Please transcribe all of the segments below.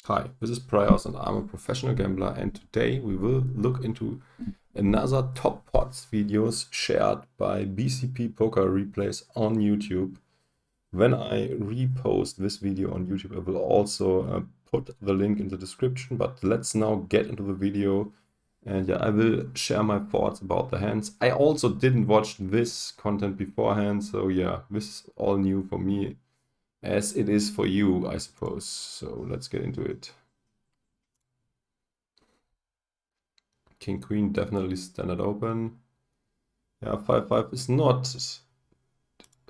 Hi, this is Praios and I'm a professional gambler, and today we will look into another top pots videos shared by BCP Poker Replays on YouTube. When I repost this video on YouTube, I will also put the link in the description, but let's now get into the video. And yeah, I will share my thoughts about the hands. I also didn't watch this content beforehand, so yeah, this is all new for me, as it is for you, I suppose. So let's get into it. King Queen definitely standard open. Yeah, 5-5 is not,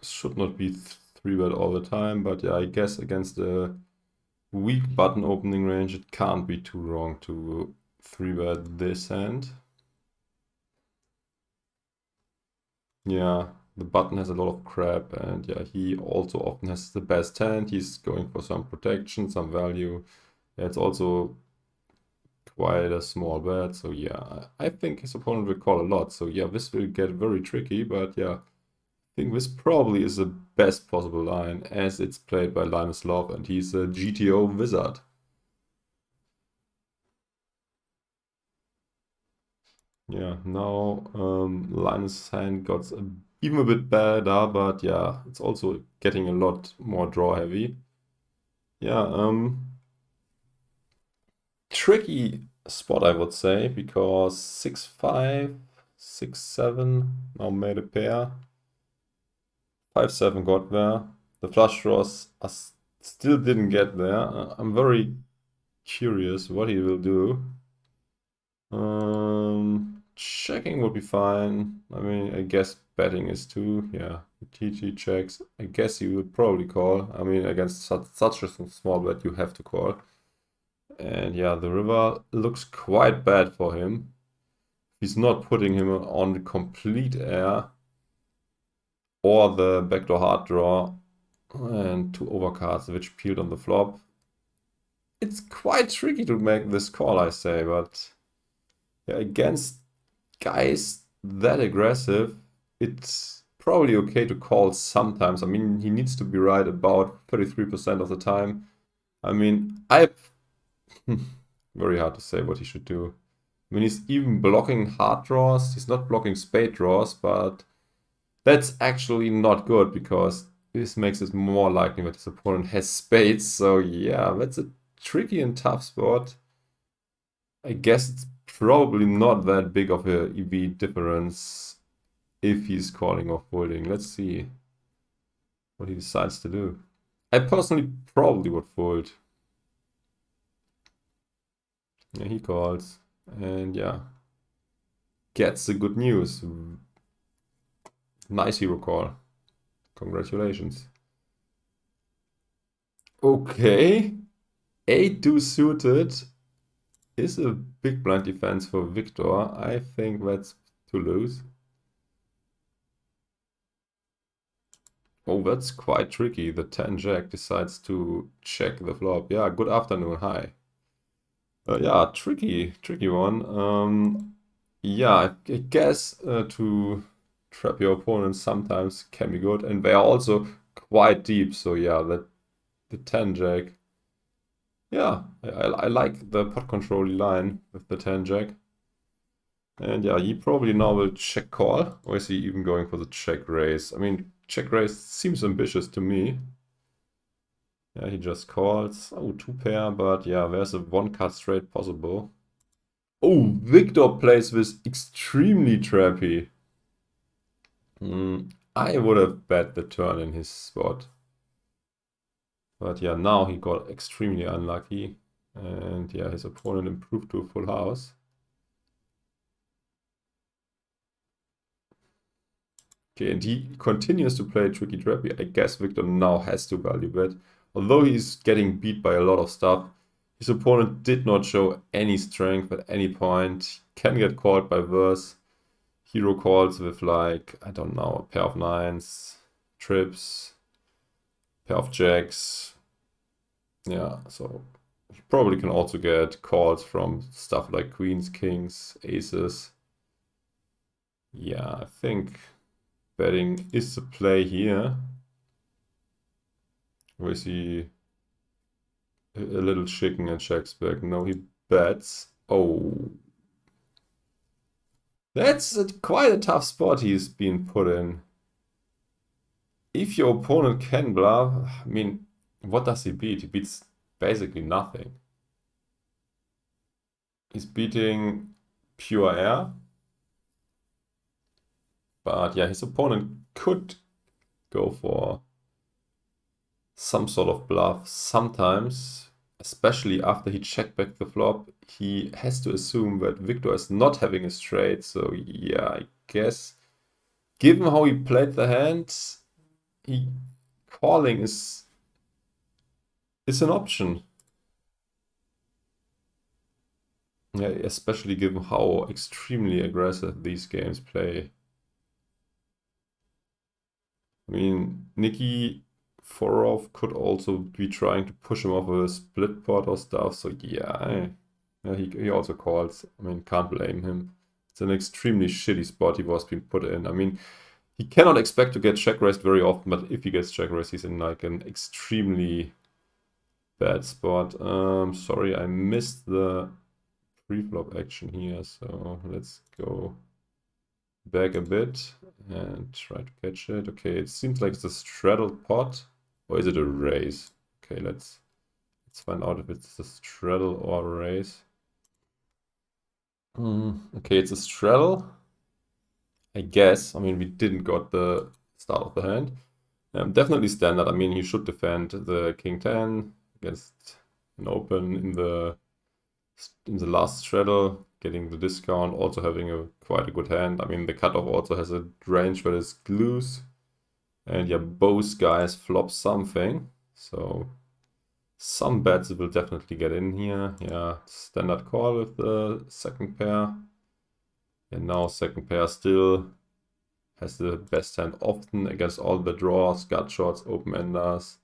should not be 3-bet all the time, but yeah, I guess against the weak button opening range it can't be too wrong to 3-bet this hand. Yeah, the button has a lot of crap, and yeah, he also often has the best hand. He's going for some protection, some value. Yeah, it's also quite a small bet, so yeah, I think his opponent will call a lot. So yeah, this will get very tricky, but yeah, I think this probably is the best possible line, as it's played by LLinusLLove, and he's a GTO wizard. Yeah, now Linus' hand got even a bit better, but yeah, it's also getting a lot more draw heavy. Yeah, tricky spot, I would say, because 6-5, 6-7 now made a pair. 5-7 got there. The flush draws still didn't get there. I'm very curious what he will do. Checking would be fine. I mean, I guess betting is too. Yeah, TT checks. I guess he would probably call. I mean, against such a small bet, you have to call. And yeah, the river looks quite bad for him. He's not putting him on complete air or the backdoor hard draw and two overcards which peeled on the flop. It's quite tricky to make this call, I say, but yeah, against guys that aggressive, it's probably okay to call sometimes. I mean, he needs to be right about 33% of the time. I mean, very hard to say what he should do. I mean, he's even blocking hard draws. He's not blocking spade draws, but that's actually not good because this makes it more likely that his opponent has spades. So yeah, that's a tricky and tough spot. I guess it's probably not that big of a EV difference if he's calling or folding. Let's see what he decides to do. I personally probably would fold. Yeah, he calls. And yeah, gets the good news. Nice hero call. Congratulations. Okay. 8-2 suited is a big blind defense for Wiktor. I think that's to lose. Oh, that's quite tricky. The 10-jack decides to check the flop. Yeah, good afternoon. Hi. Yeah, tricky one. Yeah, I guess to trap your opponent sometimes can be good, and they are also quite deep. So yeah, the 10-jack. Yeah, I like the pot control line with the 10-jack. And yeah, he probably now will check call, or is he even going for the check raise? I mean, check raise seems ambitious to me. Yeah, he just calls. Oh, 2-pair, but yeah, there's a 1-card straight possible. Oh, Wiktor plays this extremely trappy. I would have bet the turn in his spot. But yeah, now he got extremely unlucky. And yeah, his opponent improved to a full house. Okay, and he continues to play tricky trappy. I guess Wiktor now has to value bet. Although he's getting beat by a lot of stuff, his opponent did not show any strength at any point. Can get called by verse. Hero calls with like, I don't know, a pair of 9s, trips, pair of jacks. Yeah, so he probably can also get calls from stuff like queens, kings, aces. Yeah, I think betting is the play here. We see a little chicken and checks back. No, he bets. Oh, that's quite a tough spot he's been put in. If your opponent can bluff, I mean, what does he beat? He beats basically nothing. He's beating pure air. But yeah, his opponent could go for some sort of bluff sometimes, especially after he checked back the flop. He has to assume that Wiktor is not having a straight. So yeah, I guess given how he played the hand, he calling is an option. Yeah, especially given how extremely aggressive these games play. I mean, Nikiforov could also be trying to push him off a split pot or stuff. So yeah, he also calls. I mean, can't blame him. It's an extremely shitty spot he was being put in. I mean, he cannot expect to get check raised very often, but if he gets check raised, he's in like an extremely bad spot. Sorry, I missed the pre-flop action here, so let's go back a bit and try to catch it. Okay, it seems like it's a straddled pot, or is it a raise? Okay, let's find out if it's a straddle or a raise. Okay, it's a straddle, I guess. I mean, we didn't got the start of the hand. Definitely standard. I mean, he should defend the king 10 against an open in the last straddle, getting the discount, also having quite a good hand. I mean, the cutoff also has a range that is loose. And yeah, both guys flop something. So some bets will definitely get in here. Yeah, standard call with the second pair. And now second pair still has the best hand often against all the draws, gut shots, open-enders.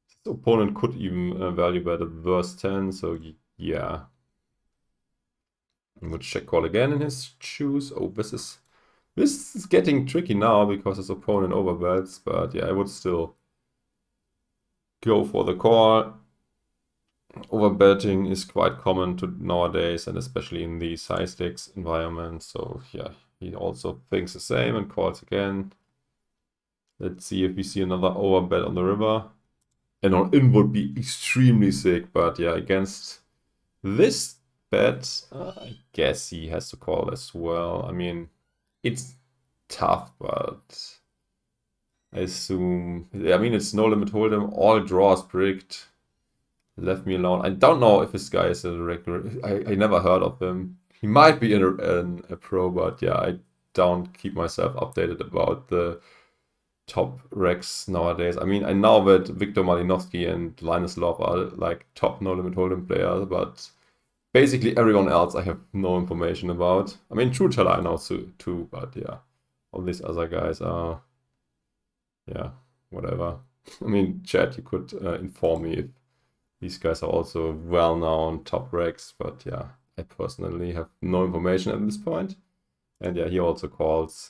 His opponent could even value bet a worse 10, so yeah. I would check call again in his shoes. Oh, this is getting tricky now because his opponent overbets, but yeah, I would still go for the call. Overbetting is quite common nowadays, and especially in these high stakes environments. So yeah, he also thinks the same and calls again. Let's see if we see another overbet on the river. And all in would be extremely sick, but yeah, against this bet, I guess he has to call as well. I mean, it's tough, but I assume, I mean, it's no limit hold'em, all draws bricked. Left me alone. I don't know if this guy is a regular. I never heard of him. He might be a pro, but yeah, I don't keep myself updated about the top recs nowadays. I mean, I know that Wiktor Malinowski and LLinusLLove are like top no limit hold'em players, but basically everyone else I have no information about. I mean, Trueteller I know too, but yeah, all these other guys are, yeah, whatever. I mean, chat, you could inform me if these guys are also well-known top recs, but yeah, I personally have no information at this point. And yeah, he also calls.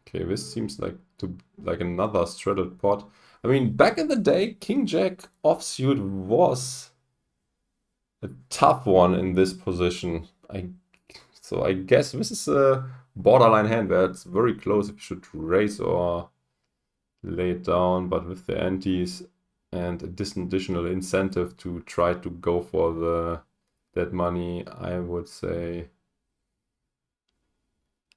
Okay, this seems like another straddled pot. I mean, back in the day, King Jack offsuit was a tough one in this position. So I guess this is a borderline hand where it's very close if you should raise or lay it down, but with the antes and this additional incentive to try to go for that money, I would say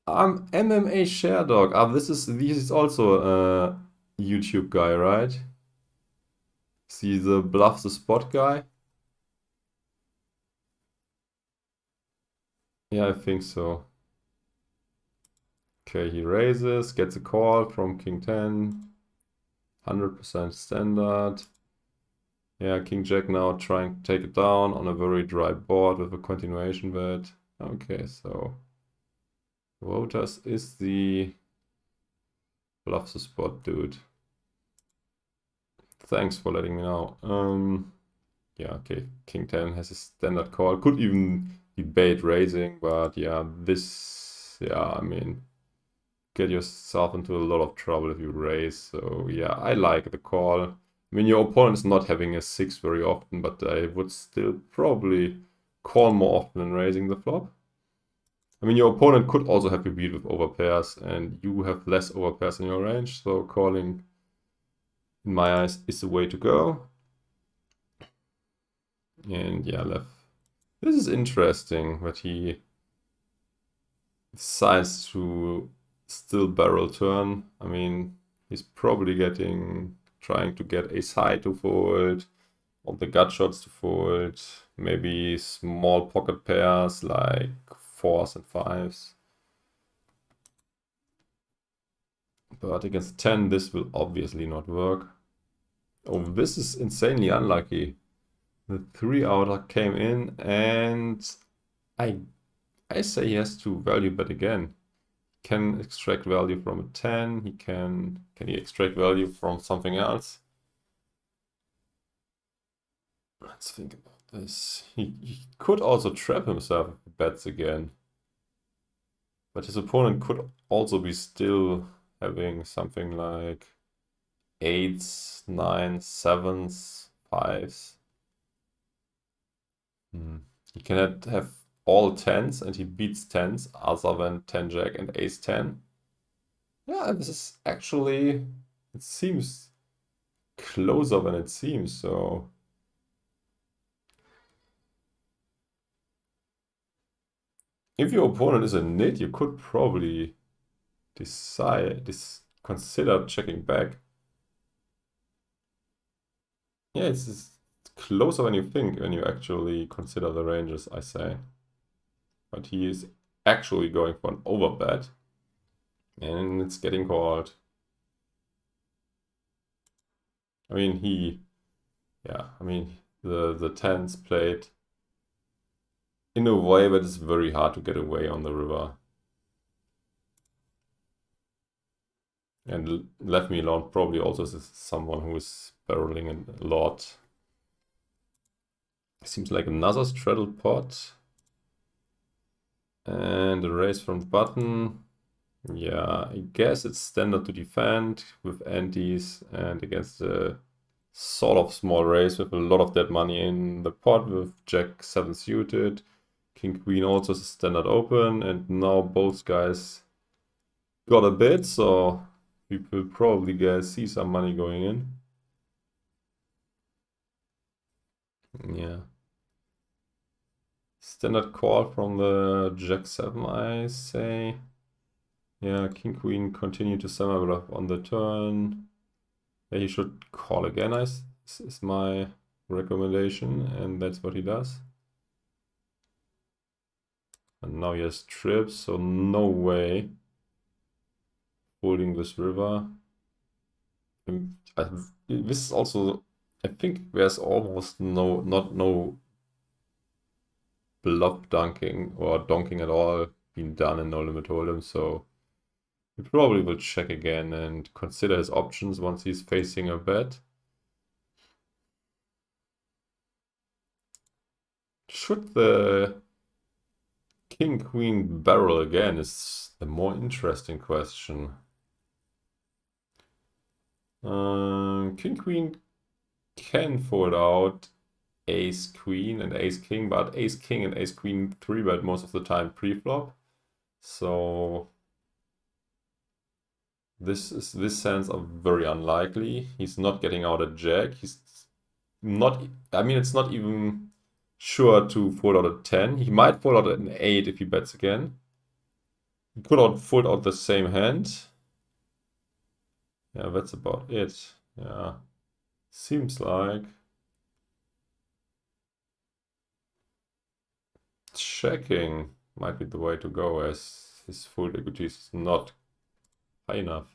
I'm MMA Share Dog. This is also a YouTube guy, right? See the bluff the spot guy? Yeah, I think so. Okay, he raises, gets a call from King 10. 100% standard. Yeah, King Jack now trying to take it down on a very dry board with a continuation bet. Okay, so Wouters is the bluff the spot dude. Thanks for letting me know. Yeah, okay, King 10 has a standard call. Could even debate raising, but yeah, I mean, get yourself into a lot of trouble if you raise. So yeah, I like the call. I mean, your opponent is not having a 6 very often, but I would still probably call more often than raising the flop. I mean, your opponent could also have you beat with overpairs, and you have less overpairs in your range, so calling, in my eyes, is the way to go. And yeah, left. This is interesting, that he decides to still barrel turn. I mean, he's probably trying to get ace high to fold, all the gut shots to fold, maybe small pocket pairs like 4s and 5s. But against 10, this will obviously not work. Oh, this is insanely unlucky. The 3-outer came in, and I say he has to value bet again. Can extract value from a 10. Can he extract value from something else? Let's think about this. He could also trap himself if he bets again. But his opponent could also be still having something like 8s, 9s, 7s, 5s. He can have all 10s and he beats 10s other than 10 jack and ace 10. Yeah, this is actually, it seems closer than it seems, so if your opponent is a nit, you could probably consider checking back. Yeah, it's closer than you think when you actually consider the ranges, I say. But he is actually going for an overbet, and it's getting called. I mean, the 10s played in a way that is very hard to get away on the river. And left me alone probably also is someone who is barreling a lot. Seems like another straddled pot. And a raise from the button. Yeah, I guess it's standard to defend with antes and against a sort of small raise with a lot of dead money in the pot with Jack 7 suited. King Queen also is a standard open, and now both guys got a bid, so we will probably see some money going in. Yeah. Standard call from the Jack 7, I say. Yeah, King Queen continue to semi-bluff on the turn. Yeah, he should call again, is my recommendation, and that's what he does. And now he has trips, so no way holding this river. And this is also, I think there's almost no bluff dunking or donking at all being done in No Limit Hold'em, so he probably will check again and consider his options once he's facing a bet. Should the King Queen barrel again is the more interesting question. King Queen can fold out Ace Queen and Ace King, but Ace King and Ace Queen 3-bet most of the time pre-flop. So this sense of very unlikely. He's not getting out a jack. He's not, I mean, it's not even sure to fold out a 10. He might fold out an 8 if he bets again. He could fold out the same hand. Yeah, that's about it. Yeah, seems like checking might be the way to go, as his fold equity is not high enough.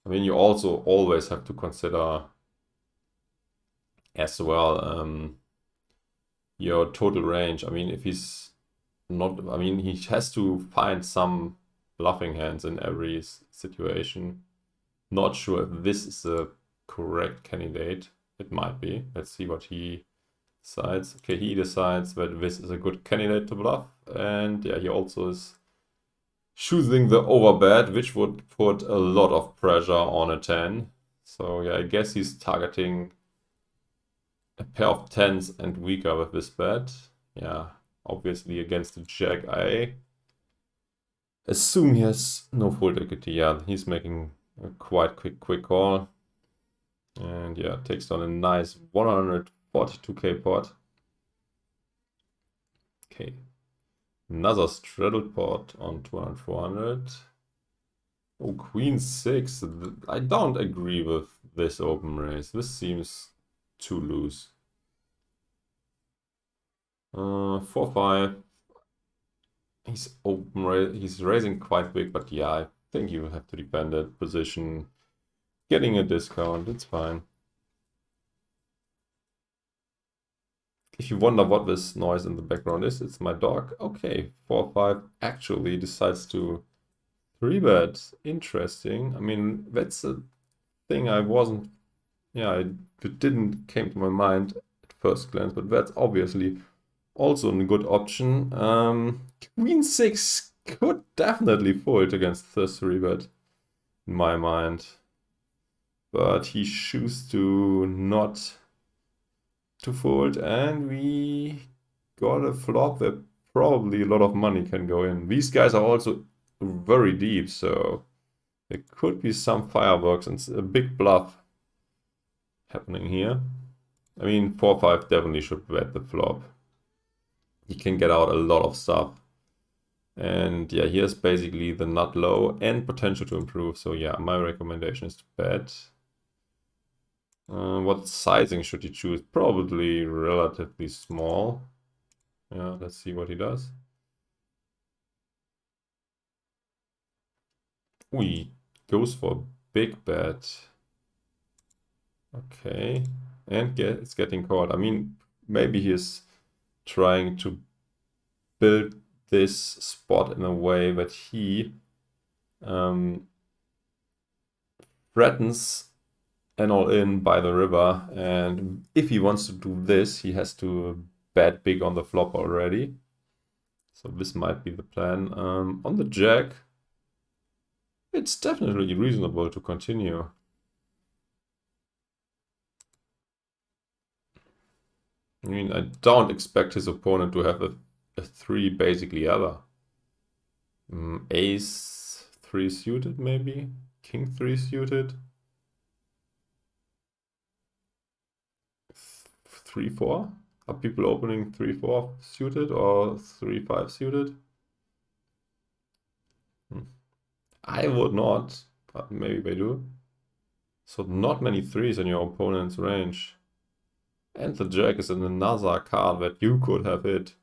I mean, you also always have to consider as well your total range. I mean, if he's not, I mean, he has to find some bluffing hands in every situation. Not sure if this is the correct candidate. It might be. Let's see what he decides, okay, he decides that this is a good candidate to bluff, and yeah, he also is choosing the overbet, which would put a lot of pressure on a 10. So yeah, I guess he's targeting a pair of 10s and weaker with this bet. Yeah, obviously against the jack, I assume he has no fold equity. Yeah, he's making a quite quick call. And yeah, takes down a nice 142k pot. Okay. Another straddled pot on 200, 400. Oh, queen 6. I don't agree with this open raise. This seems too loose. 4-5. He's raising quite big, but yeah, I think you have to defend that position. Getting a discount, it's fine. If you wonder what this noise in the background is, it's my dog. Okay, 4-5 actually decides to 3-bet. Interesting. I mean, that's a thing I wasn't... Yeah, it didn't came to my mind at first glance, but that's obviously also a good option. Queen 6 could definitely fold against the 3-bet, in my mind. But he chooses to not to fold, and we got a flop where probably a lot of money can go in. These guys are also very deep, so there could be some fireworks and a big bluff happening here. I mean, 4-5 definitely should bet the flop. He can get out a lot of stuff. And yeah, here's basically the nut low and potential to improve. So yeah, my recommendation is to bet. What sizing should he choose? Probably relatively small. Yeah, let's see what he does. Ooh, he goes for a big bet. Okay, and it's getting caught. I mean, maybe he's trying to build this spot in a way that he threatens an all-in by the river, and if he wants to do this, he has to bet big on the flop already. So this might be the plan. On the jack, it's definitely reasonable to continue. I mean, I don't expect his opponent to have a 3 basically ever. Ace 3 suited maybe? King 3 suited? 3-4? Are people opening 3-4 suited or 3-5 suited? I would not, but maybe they do. So not many 3s in your opponent's range. And the jack is in another card that you could have hit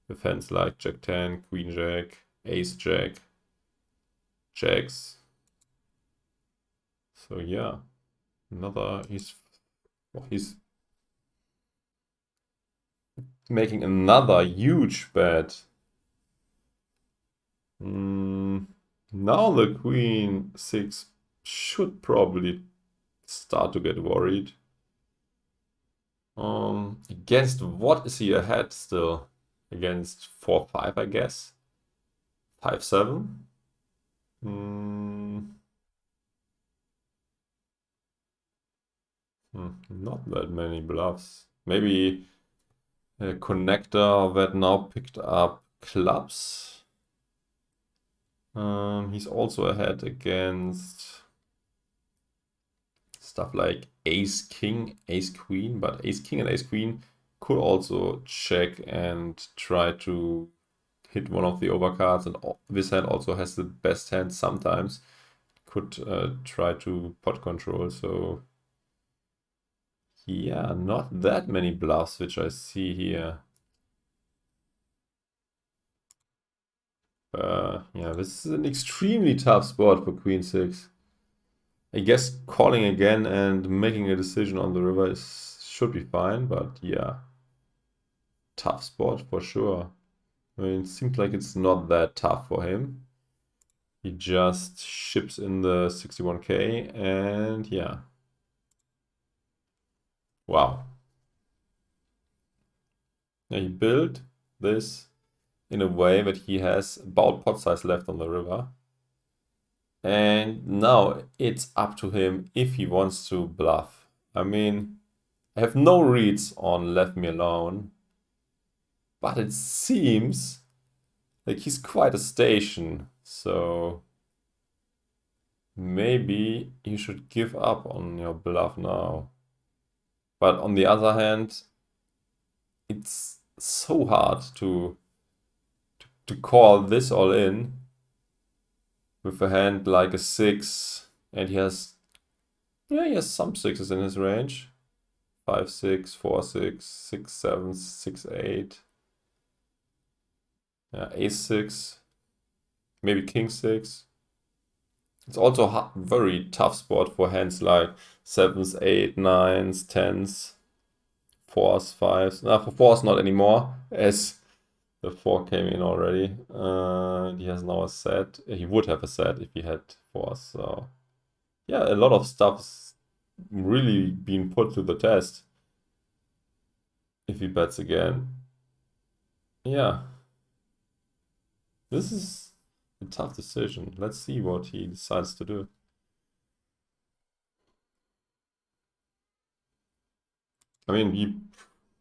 with hands like Jack 10, Queen Jack, Ace Jack, Jacks. So yeah, he's making another huge bet. Now the Queen 6 should probably start to get worried. Against what is he ahead still? Against 4-5, I guess. 5-7. Not that many bluffs. Maybe a connector that now picked up clubs. He's also ahead against stuff like Ace King, Ace Queen, but Ace King and Ace Queen could also check and try to hit one of the overcards, and this hand also has the best hand sometimes. Could try to pot control, so yeah, not that many bluffs which I see here. Yeah, this is an extremely tough spot for Queen 6. I guess calling again and making a decision on the river should be fine, but yeah, tough spot for sure. I mean, it seems like it's not that tough for him. He just ships in the 61k, and yeah. Wow. Yeah, he built this in a way that he has about pot size left on the river. And now it's up to him if he wants to bluff. I mean, I have no reads on Left Me Alone, but it seems like he's quite a station. So maybe you should give up on your bluff now. But on the other hand, it's so hard to call this all in with a hand like a 6, and he has some 6s in his range. 5, 6, 4, 6, 6, 7, 6, 8. Yeah, Ace 6, maybe King 6. It's also a very tough spot for hands like 7s, 8, 9s, 10s, 4s, 5s. Now for 4s not anymore, as the 4 came in already. He has now a set. He would have a set if he had 4s. So yeah, a lot of stuff's really been put to the test. If he bets again. Yeah. This is a tough decision. Let's see what he decides to do. I mean, he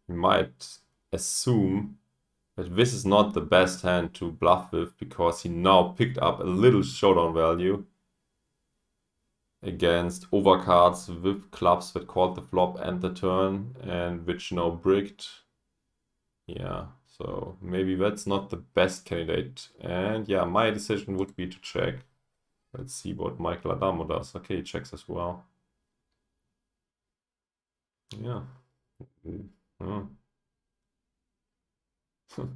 might assume that this is not the best hand to bluff with because he now picked up a little showdown value against overcards with clubs that called the flop and the turn and which now bricked. Yeah, so maybe that's not the best candidate. And yeah, my decision would be to check. Let's see what Michael Adamo does. Okay, he checks as well. Yeah. Mm.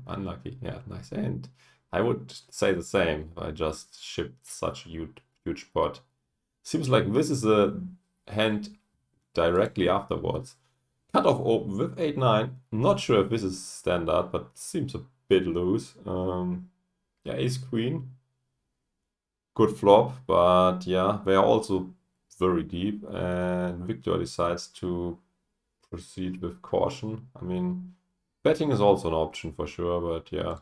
Unlucky. Yeah, nice. And I would say the same. I just shipped such a huge pot. Seems like this is a hand directly afterwards. Cut off open with 8-9. Not sure if this is standard, but seems a bit loose. Yeah, ace queen. Good flop, but yeah, they are also very deep. And Wiktor decides to proceed with caution. I mean, betting is also an option for sure, but yeah.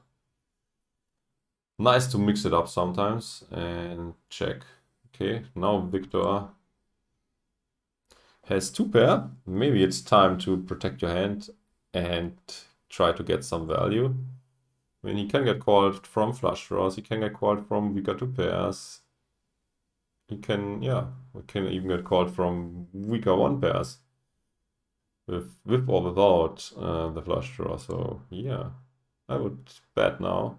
Nice to mix it up sometimes and check. Okay, now Wiktor has 2 pair. Maybe it's time to protect your hand and try to get some value. I mean, he can get called from flush draws, he can get called from weaker 2 pairs. He can, yeah, we can even get called from weaker 1 pairs. With or without the flush draw. So yeah, I would bet now.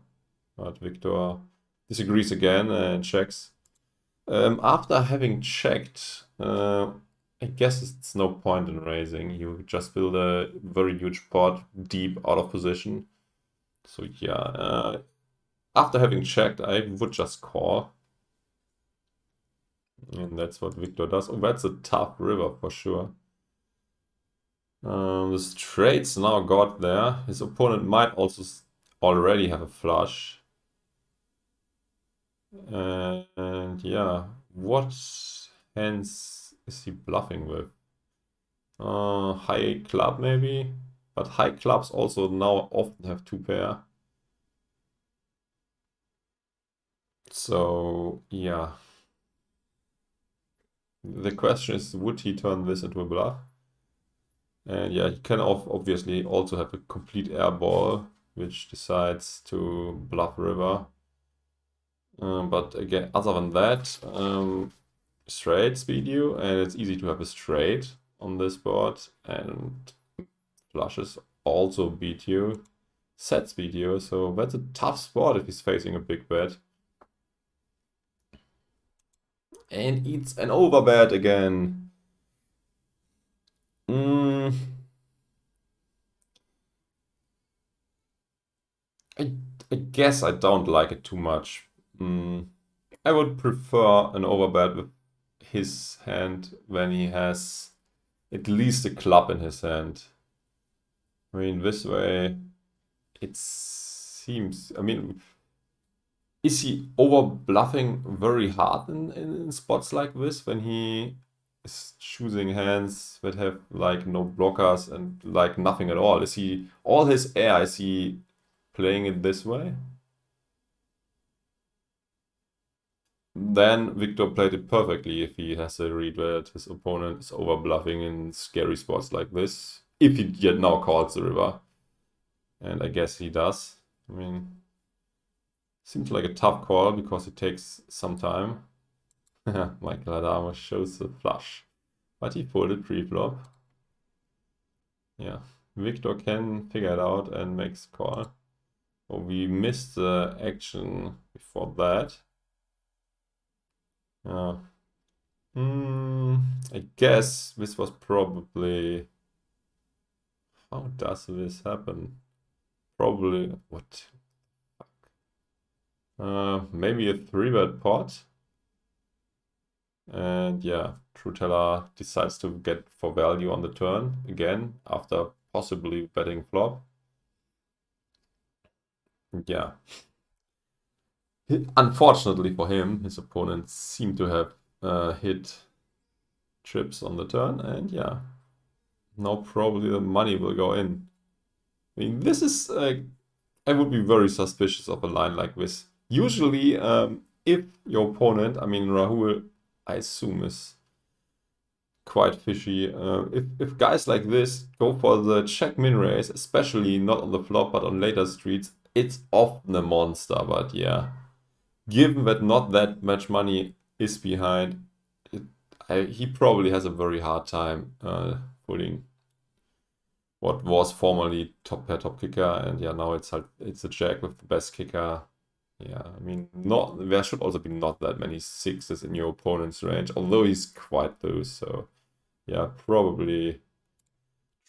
But Wiktor disagrees again and checks. After having checked, I guess it's no point in raising. You just build a very huge pot deep out of position. So yeah, after having checked, I would just call. And that's what Wiktor does. Oh, that's a tough river for sure. The straights now got there. His opponent might also already have a flush. And yeah, what hands is he bluffing with? High club maybe? But high clubs also now often have 2 pair. So yeah. The question is, would he turn this into a bluff? And yeah, he can obviously also have a complete airball, which decides to bluff river. But again, other than that, straight beat you, and it's easy to have a straight on this board, and flushes also beat you, sets beat you, so that's a tough spot if he's facing a big bet. And eats an overbet again. I guess I don't like it too much. I would prefer an overbet with his hand when he has at least a club in his hand. I mean, this way, it seems. I mean, is he over bluffing very hard in spots like this when he is choosing hands that have like no blockers and like nothing at all. Is he all his air? Is he playing it this way? Then Wiktor played it perfectly if he has a read that his opponent is over bluffing in scary spots like this. If he yet now calls the river. And I guess he does. I mean, seems like a tough call because it takes some time. Michael Adamo shows the flush. But he folded pre-flop. Yeah, Wiktor can figure it out and makes a call. Oh, we missed the action before that. I guess this was probably... How does this happen? Probably... What? Maybe a 3-bet pot. And yeah, Trueteller decides to get for value on the turn again after possibly betting flop. Yeah. Unfortunately for him, his opponents seem to have hit trips on the turn, and yeah, now probably the money will go in. I mean, this is I would be very suspicious of a line like this. Usually, if your opponent, I mean Rahul, I assume is quite fishy. If guys like this go for the check min raise, especially not on the flop but on later streets, it's often a monster. But yeah, given that not that much money is behind, he probably has a very hard time pulling what was formerly top pair top kicker, and yeah, now it's a jack with the best kicker. Yeah, I mean, there should also be not that many sixes in your opponent's range, although he's quite loose. So yeah, probably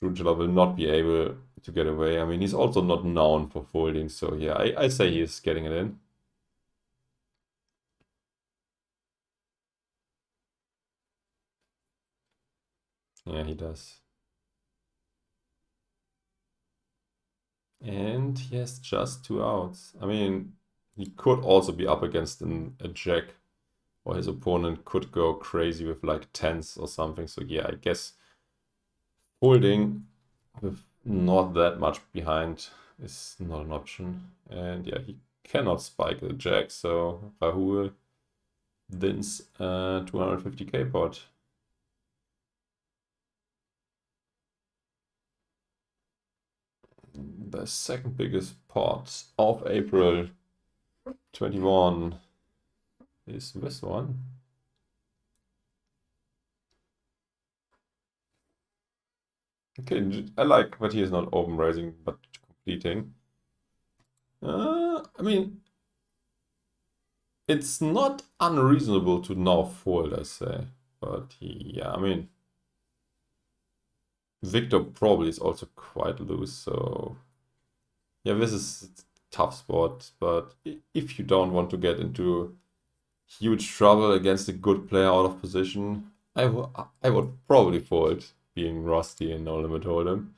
Trueteller will not be able to get away. I mean, he's also not known for folding, so yeah, I'd say he is getting it in. Yeah, he does. And he has just 2 outs. I mean, he could also be up against a jack, or his opponent could go crazy with like tens or something. So yeah, I guess folding with not that much behind is not an option. And yeah, he cannot spike the jack, so Rahul wins 250k pot. The second biggest pot of April 21 is this one. Okay, I like that he is not open raising but completing. I mean, it's not unreasonable to now fold, I say. But yeah, I mean, Wiktor probably is also quite loose, so yeah, this is a tough spot. But if you don't want to get into huge trouble against a good player out of position, I would probably fold, being rusty and no limit hold'em.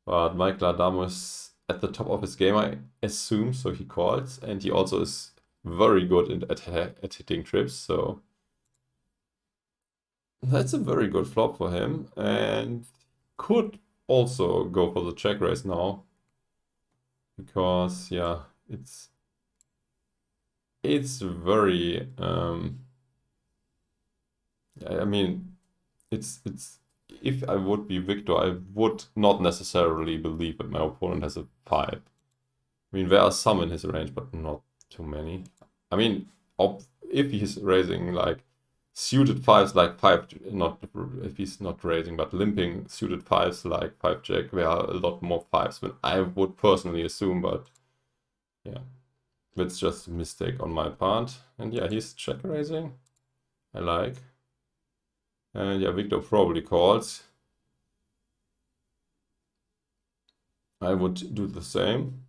But Michael Adamo is at the top of his game, I assume, so he calls, and he also is very good at hitting trips, so that's a very good flop for him, and could also go for the check raise now, because yeah, it's very I mean, it's if I would be Wiktor, I would not necessarily believe that my opponent has a 5. I mean, there are some in his range, but not too many. I mean, if he's raising like suited 5s like 5, not if he's not raising, but limping suited 5s like 5 jack, there are a lot more 5s than I would personally assume, but yeah, that's just a mistake on my part. And yeah, he's check raising. I like. And yeah, Wiktor probably calls. I would do the same.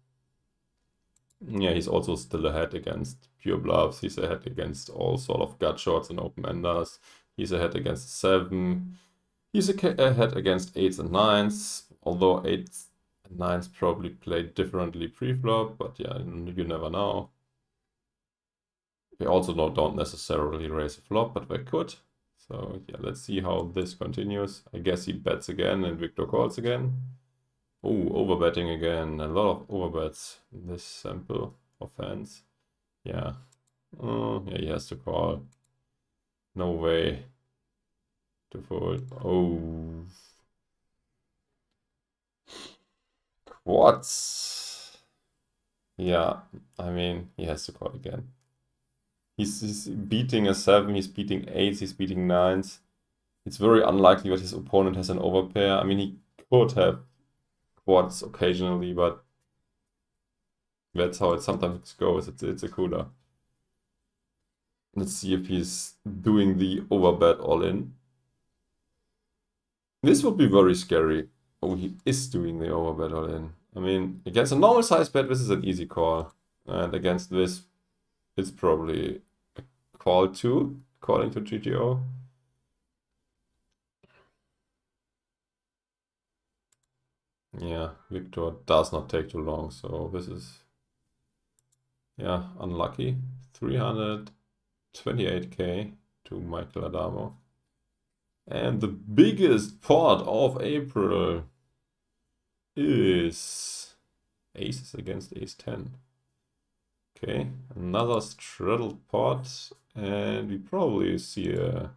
Yeah, he's also still ahead against pure bluffs. He's ahead against all sort of gut shots and open-enders. He's ahead against 7. He's ahead against 8s and 9s, although 8s and 9s probably play differently pre-flop, but yeah, you never know. They also don't necessarily raise a flop, but they could. So yeah, let's see how this continues. I guess he bets again and Wiktor calls again. Oh, overbetting again. A lot of overbets in this sample of hands. Yeah. Yeah, he has to call. No way to fold. Oh. Quads. Yeah, I mean, he has to call again. He's beating a 7, he's beating 8s, he's beating 9s. It's very unlikely that his opponent has an overpair. I mean, he could have quads occasionally, but that's how it sometimes goes. It's a cooler. Let's see if he's doing the overbet all in. This would be very scary. Oh, he is doing the overbet all in. I mean, against a normal size bet, this is an easy call. And against this, it's probably a call too, according to GTO. Yeah, Wiktor does not take too long, so this is, yeah, unlucky. 328k to Michael Adamo. And the biggest pot of April is aces against ace 10. Okay, another straddled pot, and we probably see a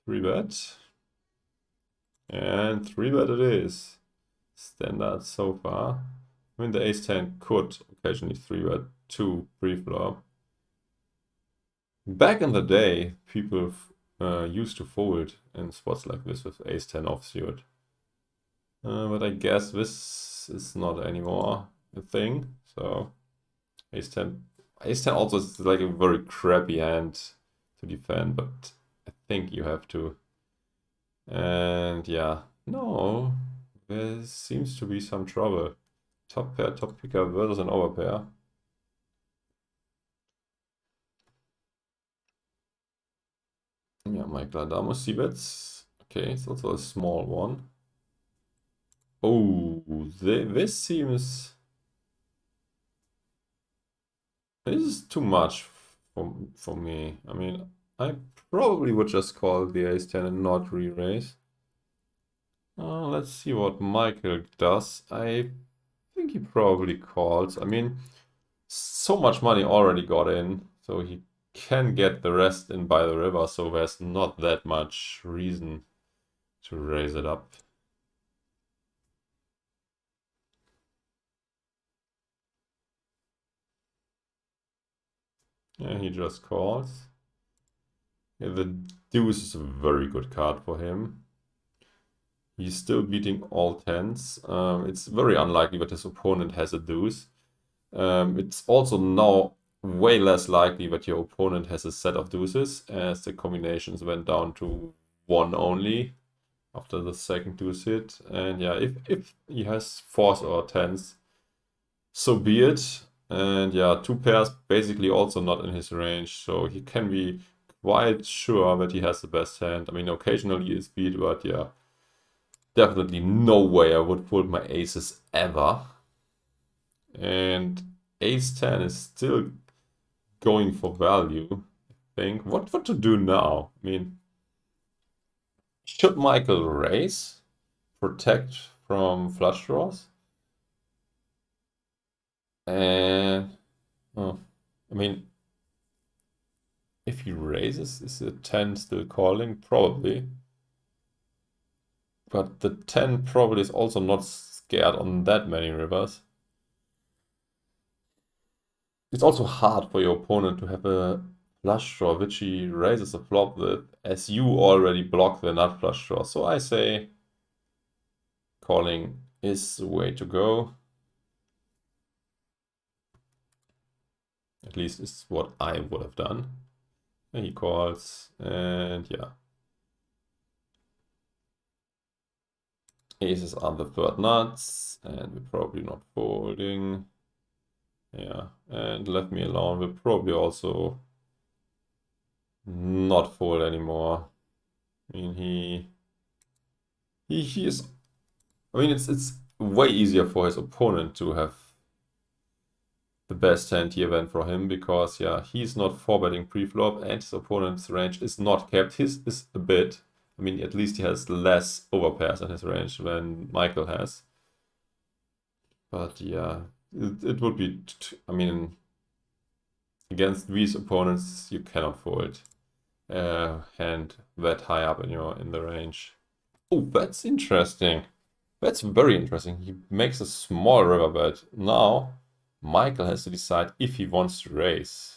3-bet. And 3-bet it is. Standard so far. I mean, the ace 10 could occasionally 3-bet 2 pre-flop. Back in the day, people used to fold in spots like this with ace 10 offsuit. But I guess this is not anymore a thing. So ace 10 also is like a very crappy hand to defend, but I think you have to. And yeah, no, there seems to be some trouble. Top pair, top picker versus an overpair. Yeah, Michael Adamo c-bets. Okay, it's also a small one. Oh, this seems... This is too much for me. I mean, I probably would just call the ace 10 and not re-raise. Let's see what Michael does. I think he probably calls. I mean, so much money already got in, so he can get the rest in by the river, so there's not that much reason to raise it up. Yeah, he just calls. Yeah, the deuce is a very good card for him. He's still beating all 10s. It's very unlikely that his opponent has a deuce. It's also now way less likely that your opponent has a set of deuces, as the combinations went down to 1 only after the second deuce hit. And yeah, if he has 4s or 10s, so be it. And yeah, 2 pairs basically also not in his range, so he can be quite sure that he has the best hand. I mean, occasionally he is beat, but yeah, definitely no way I would fold my aces ever. And ace 10 is still going for value, I think. What to do now? I mean, should Michael raise? Protect from flush draws? And, oh, I mean, if he raises, is the 10 still calling? Probably. But the 10 probably is also not scared on that many rivers. It's also hard for your opponent to have a flush draw which he raises a flop with, as you already block the nut flush draw. So I say calling is the way to go. At least it's what I would have done. And he calls, and yeah. Aces are the third nuts, and we're probably not folding. Yeah, and left me alone. We'll probably also not fold anymore. I mean, he is. I mean, it's way easier for his opponent to have the best hand here went for him, because yeah, he's not 4-betting pre-flop and his opponent's range is not capped. His is a bit. I mean, at least he has less overpairs in his range than Michael has. But yeah, it would be, I mean, against these opponents, you cannot fold a hand that high up in the range. Oh, that's interesting. That's very interesting. He makes a small river bet. Now, Michael has to decide if he wants to raise.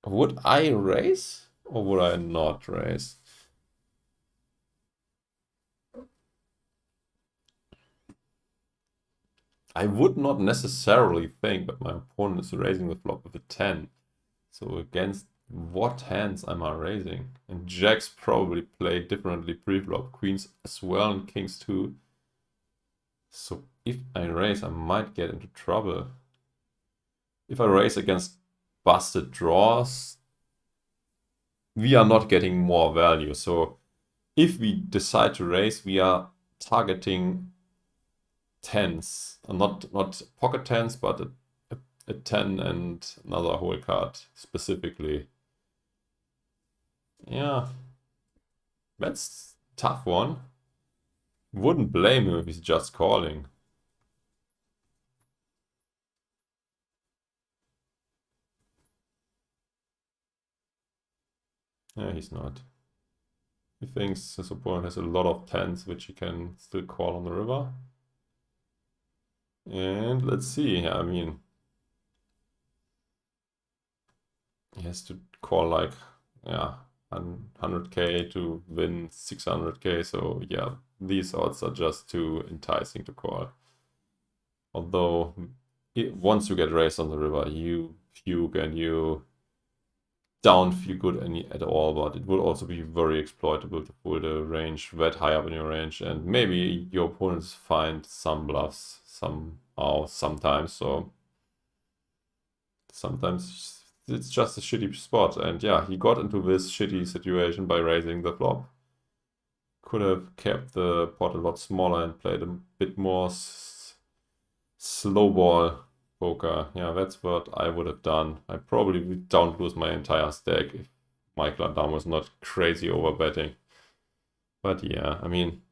Would I raise or would I not raise? I would not necessarily think that my opponent is raising the flop with a 10. So against what hands am I raising? And jacks probably play differently pre-flop. Queens as well and kings too. So if I raise, I might get into trouble. If I raise against busted draws, we are not getting more value. So if we decide to raise, we are targeting tens, not pocket tens, but a 10 and another whole card specifically. Yeah, that's a tough one. Wouldn't blame him if he's just calling. Yeah, he's not. He thinks his opponent has a lot of tens, which he can still call on the river. And let's see, I mean, he has to call like, yeah, 100k to win 600k, so yeah, these odds are just too enticing to call. Although, once you get raised on the river, you fugue and you don't feel good at all, but it will also be very exploitable to pull the range that high up in your range, and maybe your opponents find some bluffs somehow, sometimes, so sometimes it's just a shitty spot, and yeah, he got into this shitty situation by raising the flop. Could have kept the pot a lot smaller and played a bit more slow ball poker. Yeah, that's what I would have done. I probably don't lose my entire stack if Michael Adamo was not crazy over betting. But yeah, I mean,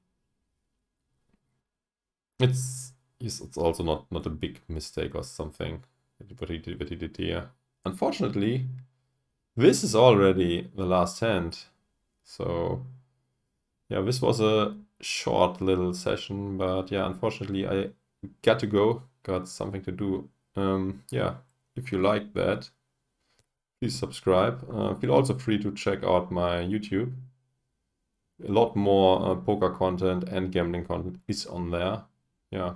it's also not a big mistake or something what he did here. Unfortunately, this is already the last hand. So yeah, this was a short little session, but yeah, unfortunately I got to go, got something to do. Yeah, if you like that, please subscribe. Feel also free to check out my YouTube. A lot more poker content and gambling content is on there. Yeah,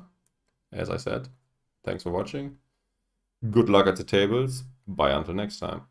as I said, thanks for watching. Good luck at the tables. Bye until next time.